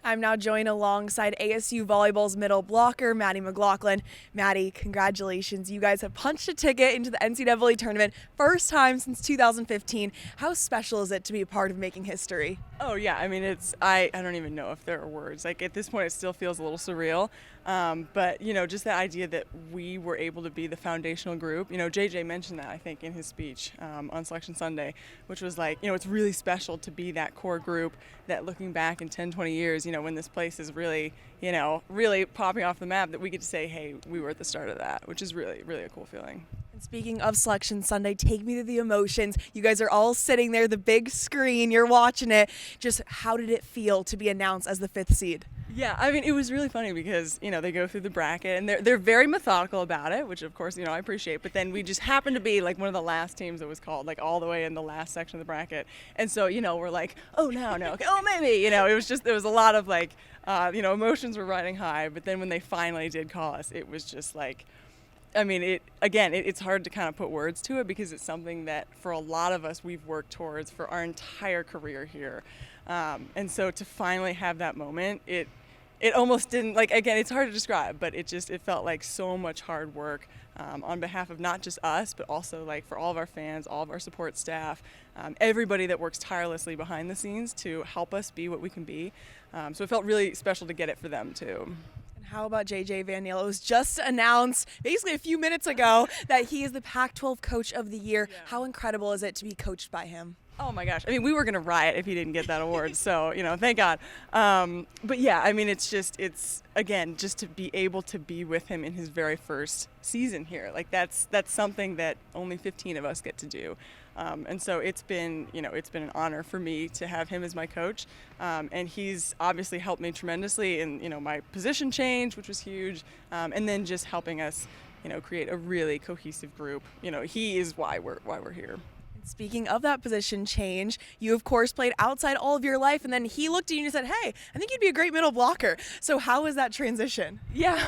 I'm now joined alongside ASU Volleyball's middle blocker, Maddie McLaughlin. Maddie, congratulations. You guys have punched a ticket into the NCAA Tournament, first time since 2015. How special is it to be a part of making history? Oh yeah, I mean I don't even know if there are words. Like at this point it still feels a little surreal. But just the idea that we were able to be the foundational group. JJ mentioned that I think in his speech on Selection Sunday, which was like, it's really special to be that core group that looking back in 10, 20 years, when this place is really, really popping off the map, that we get to say, hey, we were at the start of that, which is really, really a cool feeling. And speaking of Selection Sunday, take me to the emotions. You guys are all sitting there, the big screen, you're watching it. Just how did it feel to be announced as the 5th seed? Yeah, I mean, it was really funny because, they go through the bracket and they're very methodical about it, which of course, I appreciate. But then we just happened to be like one of the last teams that was called, like all the way in the last section of the bracket. And so, we're like, oh, no, okay, oh, maybe, it was just, there was a lot of like, emotions were riding high. But then when they finally did call us, it was just like, I mean, it's hard to kind of put words to it because it's something that for a lot of us we've worked towards for our entire career here. And so to finally have that moment, it almost didn't, like, again, it's hard to describe, but it felt like so much hard work on behalf of not just us, but also like for all of our fans, all of our support staff, everybody that works tirelessly behind the scenes to help us be what we can be. So it felt really special to get it for them too. How about JJ Van Niel? It was just announced basically a few minutes ago that he is the Pac-12 Coach of the Year. Yeah. How incredible is it to be coached by him? Oh my gosh. I mean, we were going to riot if he didn't get that award. So, thank God. But yeah, I mean, it's again, just to be able to be with him in his very first season here. Like that's something that only 15 of us get to do. And so it's been an honor for me to have him as my coach. And he's obviously helped me tremendously in, my position change, which was huge. And then just helping us, create a really cohesive group. He is why we're here. Speaking of that position change, you of course played outside all of your life, and then he looked at you and said, hey, I think you'd be a great middle blocker. So how was that transition? Yeah,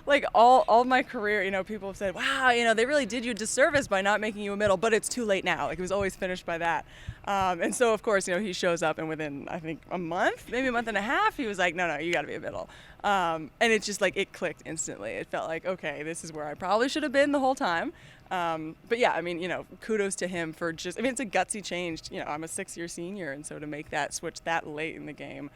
like all my career, people have said, wow, they really did you a disservice by not making you a middle, but it's too late now. Like it was always finished by that. And so of course, he shows up and within, I think a month, maybe a month and a half, he was like, no, you gotta be a middle. And it's just like, it clicked instantly. It felt like, okay, this is where I probably should have been the whole time. But yeah, I mean, kudos to him for it's a gutsy change. I'm a 6-year senior, and so to make that switch that late in the game,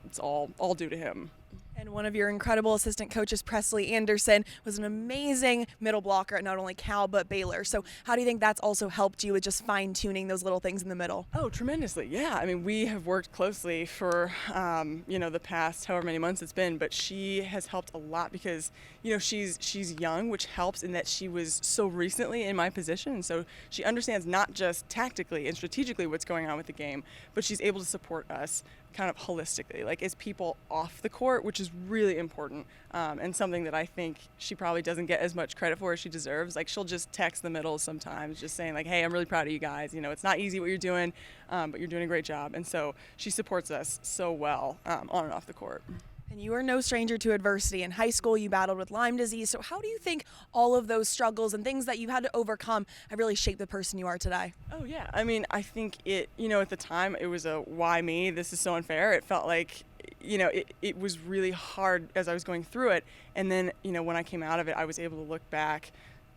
it's all due to him. And one of your incredible assistant coaches, Presley Anderson, was an amazing middle blocker at not only Cal but Baylor. So how do you think that's also helped you with just fine-tuning those little things in the middle? Oh, tremendously. Yeah. I mean, we have worked closely for, the past however many months it's been, but she has helped a lot because, she's young, which helps in that she was so recently in my position. So she understands not just tactically and strategically what's going on with the game, but she's able to support us kind of holistically, like as people off the court, which is really important and something that I think she probably doesn't get as much credit for as she deserves. Like she'll just text the middle sometimes just saying like, hey, I'm really proud of you guys. It's not easy what you're doing, but you're doing a great job. And so she supports us so well on and off the court. And you are no stranger to adversity. In high school, you battled with Lyme disease. So how do you think all of those struggles and things that you had to overcome have really shaped the person you are today? Oh, yeah. I mean, I think at the time, it was a why me? This is so unfair. It felt like, it was really hard as I was going through it. And then, when I came out of it, I was able to look back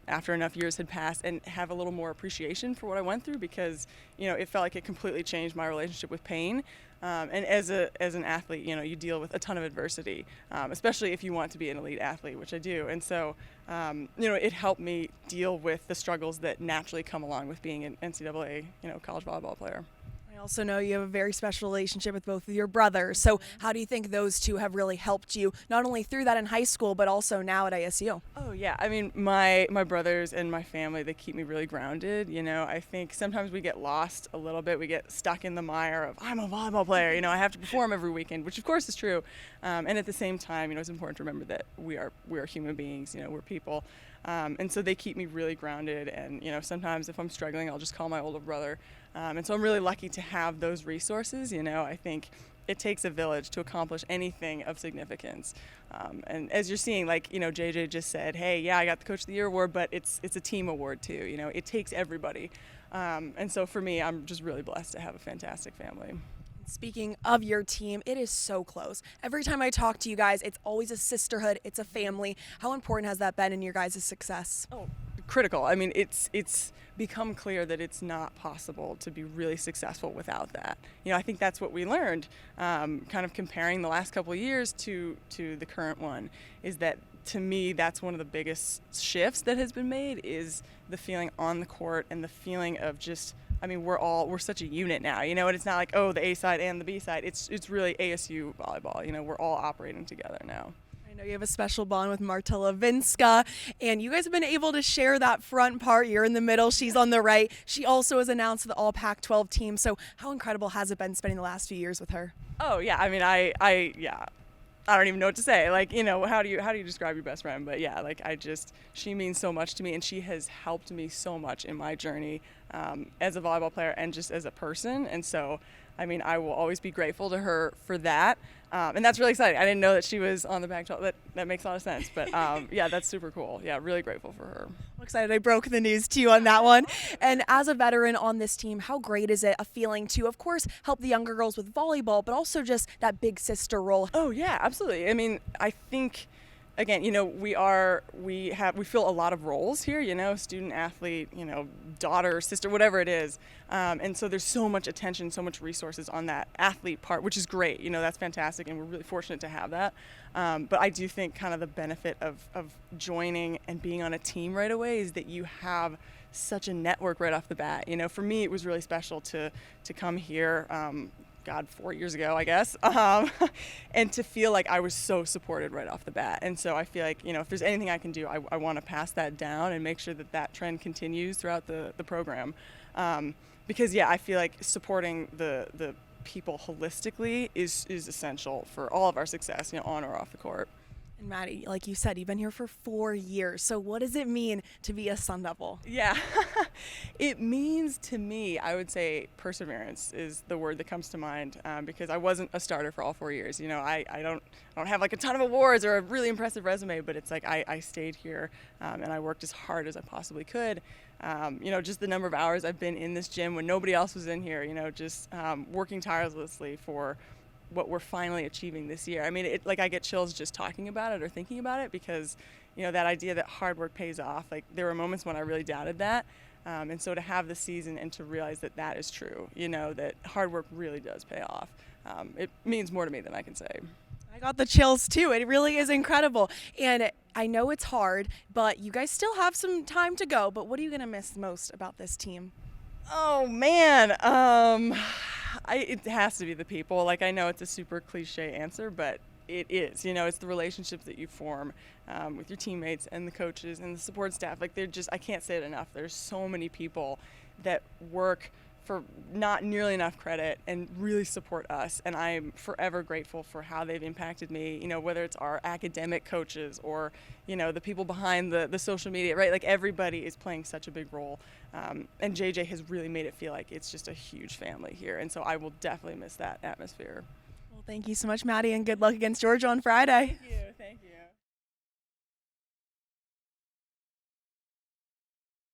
after enough years had passed and have a little more appreciation for what I went through because, it felt like it completely changed my relationship with pain. And as an athlete, you deal with a ton of adversity, especially if you want to be an elite athlete, which I do. And so, it helped me deal with the struggles that naturally come along with being an NCAA, college volleyball player. I also know you have a very special relationship with both of your brothers. So how do you think those two have really helped you, not only through that in high school, but also now at ASU? Oh, yeah. I mean, my brothers and my family, they keep me really grounded. I think sometimes we get lost a little bit. We get stuck in the mire of, I'm a volleyball player. I have to perform every weekend, which of course is true. And at the same time, it's important to remember that we are human beings, we're people. And so they keep me really grounded. And, sometimes if I'm struggling, I'll just call my older brother. And so I'm really lucky to have those resources. I think it takes a village to accomplish anything of significance. And as you're seeing, like, JJ just said, hey, yeah, I got the Coach of the Year award, but it's a team award too. It takes everybody. And so for me, I'm just really blessed to have a fantastic family. Speaking of your team, it is so close. Every time I talk to you guys, it's always a sisterhood, it's a family. How important has that been in your guys' success? Oh, critical. I mean, it's become clear that it's not possible to be really successful without that. I think that's what we learned, kind of comparing the last couple of years to the current one, is that to me, that's one of the biggest shifts that has been made, is the feeling on the court and the feeling of just, I mean, we're such a unit now, and it's not like, oh, the A side and the B side. It's really ASU volleyball. We're all operating together now. I know you have a special bond with Marta Levinska, and you guys have been able to share that front part. You're in the middle, she's on the right. She also has announced the all Pac-12 team. So how incredible has it been spending the last few years with her? Oh yeah, I mean, I don't even know what to say. Like, how do you describe your best friend? But yeah, like she means so much to me, and she has helped me so much in my journey as a volleyball player and just as a person. And so, I mean, I will always be grateful to her for that. And that's really exciting. I didn't know that she was on the Pac-12. That makes a lot of sense. But yeah, that's super cool. Yeah, really grateful for her. I'm excited I broke the news to you on that one. And as a veteran on this team, how great is it a feeling to, of course, help the younger girls with volleyball, but also just that big sister role? Oh yeah, absolutely. I mean, I think, again, we fill a lot of roles here, student, athlete, daughter, sister, whatever it is. And so there's so much attention, so much resources on that athlete part, which is great. That's fantastic, and we're really fortunate to have that. But I do think kind of the benefit of joining and being on a team right away is that you have such a network right off the bat. For me, it was really special to come here, 4 years ago, I guess, and to feel like I was so supported right off the bat. And so I feel like, if there's anything I can do, I want to pass that down and make sure that trend continues throughout the program. Because, yeah, I feel like supporting the people holistically is essential for all of our success, on or off the court. And Maddie, like you said, you've been here for 4 years. So what does it mean to be a Sun Devil? Yeah, it means to me, I would say perseverance is the word that comes to mind, because I wasn't a starter for all 4 years. I don't have like a ton of awards or a really impressive resume, but it's like I stayed here and I worked as hard as I possibly could. Just the number of hours I've been in this gym when nobody else was in here, just working tirelessly for what we're finally achieving this year. I mean, I get chills just talking about it or thinking about it, because, that idea that hard work pays off, like there were moments when I really doubted that. And so to have the season and to realize that is true, that hard work really does pay off, it means more to me than I can say. I got the chills too. It really is incredible. And I know it's hard, but you guys still have some time to go. But what are you going to miss most about this team? Oh, man. It has to be the people. Like, I know it's a super cliche answer, but it is. It's the relationships that you form with your teammates and the coaches and the support staff. Like, I can't say it enough. There's so many people that work for not nearly enough credit and really support us. And I'm forever grateful for how they've impacted me, whether it's our academic coaches or, the people behind the social media, right? Like everybody is playing such a big role. And JJ has really made it feel like it's just a huge family here. And so I will definitely miss that atmosphere. Well, thank you so much, Maddie, and good luck against Georgia on Friday. Thank you.